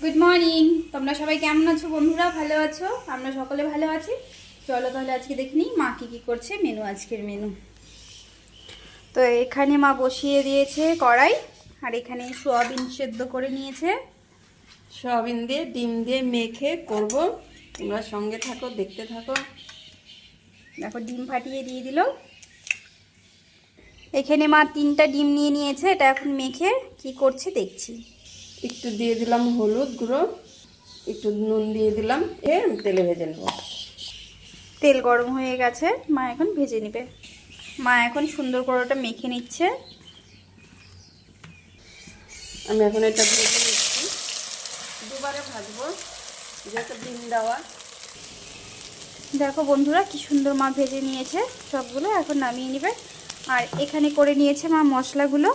Good morning. তোমরা সবাই কেমন আছো বন্ধুরা? ভালো আছো? আমরা সকলে ভালো আছি। চলো তাহলে আজকে দেখে নিই মা কী করছে। মেনু, আজকের মেনু তো এখানে মা বসিয়ে দিয়েছে কড়াই, আর এখানে সোয়াবিন সেদ্ধ করে নিয়েছে। সয়াবিন দিয়ে ডিম দিয়ে মেখে করব। তোমরা সঙ্গে থাকো, দেখতে থাকো। দেখো ডিম ফাটিয়ে দিয়ে দিল। এখানে মা 3টা ডিম নিয়ে নিয়েছে, এটা এখন মেখে কি করছে দেখছি। একটু দিয়ে দিলাম হলুদ গুঁড়ো, একটু নুন দিয়ে দিলাম, তেলে ভেজে নেব। তেল গরম হয়ে গেছে, মা এখন ভেজে নেবে। মা এখন সুন্দর করে ওটা মেখে নিচ্ছে। আমি এখন এটা ভেজে নিচ্ছি, দুবারে ভাজবো যেহেতু ডিম দেওয়া। দেখো বন্ধুরা কি সুন্দর মা ভেজে নিয়েছে সবগুলো, এখন নামিয়ে নেবে। আর এখানে করে নিয়েছে মা মশলাগুলো,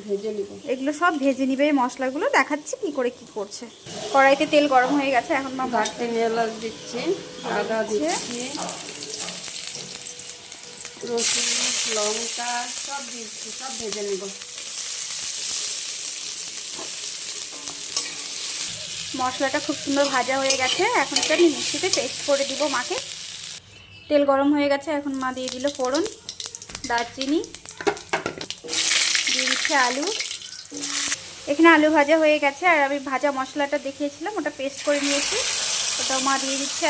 ভেজে নিব। এগুলো সব ভেজে নিবে। এই মশলাগুলো দেখাচ্ছি কি করে কি করছে। কড়াইতে তেল গরম হয়ে গেছে, এখন মা দারচিনি এলাচ দিচ্ছি, আদা দিচ্ছি, রসুন লঙ্কা সব দিচ্ছি, সব ভেজে নিব। মশলাটা খুব সুন্দর ভাজা হয়ে গেছে, এখন এটা আমি মিক্সিতে পেস্ট করে দিব মাকে। তেল গরম হয়ে গেছে, এখন মা দিয়ে দিল ফোড়ন, দারচিনি, দিয়ে দিচ্ছে আলু। এখানে আলু ভাজা হয়ে গেছে, আর আমি ভাজা মশলাটা দেখিয়েছিলাম ওটা পেস্ট করে নিয়েছি, ওটাও মা দিয়ে দিচ্ছে।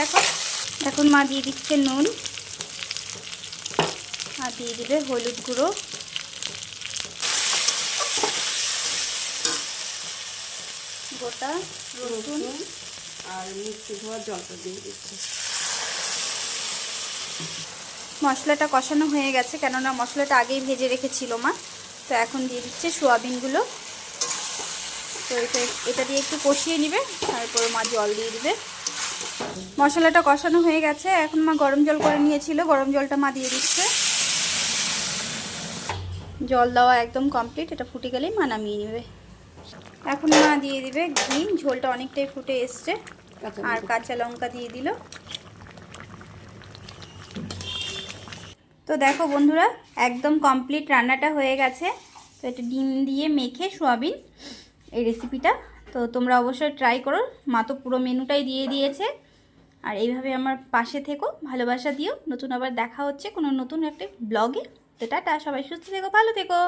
এখন মা দিয়ে দিচ্ছে নুন, আর দিয়ে দিবে হলুদ গুঁড়ো, গোটা রসুন আর মিক্সি ধোয়া জলটা দিয়ে দিচ্ছি। মশলাটা কষানো হয়ে গেছে, কেননা মশলাটা আগেই ভেজে রেখেছিল মা। তো এখন দিয়ে দিচ্ছে সোয়াবিনগুলো। তো এটা দিয়ে একটু কষিয়ে নিবে, তারপরে মা জল দিয়ে দিবে। মশলাটা কষানো হয়ে গেছে, এখন মা গরম জল করে নিয়েছিল, গরম জলটা মা দিয়ে দিচ্ছে। জল দেওয়া একদম কমপ্লিট, এটা ফুটে গেলেই মা নামিয়ে নেবে। এখন মা দিয়ে দিবে ঘি, ঝোলটা অনেকটাই ফুটে এসছে। আর কাঁচা লঙ্কা দিয়ে দিল। তো দেখো বন্ধুরা একদম কমপ্লিট রান্নাটা হয়ে গেছে। তো এটা ডিম দিয়ে মেখে সোয়াবিন, এই রেসিপিটা তো তোমরা অবশ্যই ট্রাই করো। মা তো পুরো মেনুটাই দিয়ে দিয়েছে। আর এইভাবে আমার পাশে থেকো, ভালোবাসা দিও। নতুন আবার দেখা হচ্ছে কোনো নতুন একটা ব্লগে। তো টাটা, সবাই সুস্থ থেকো, ভালো থেকো।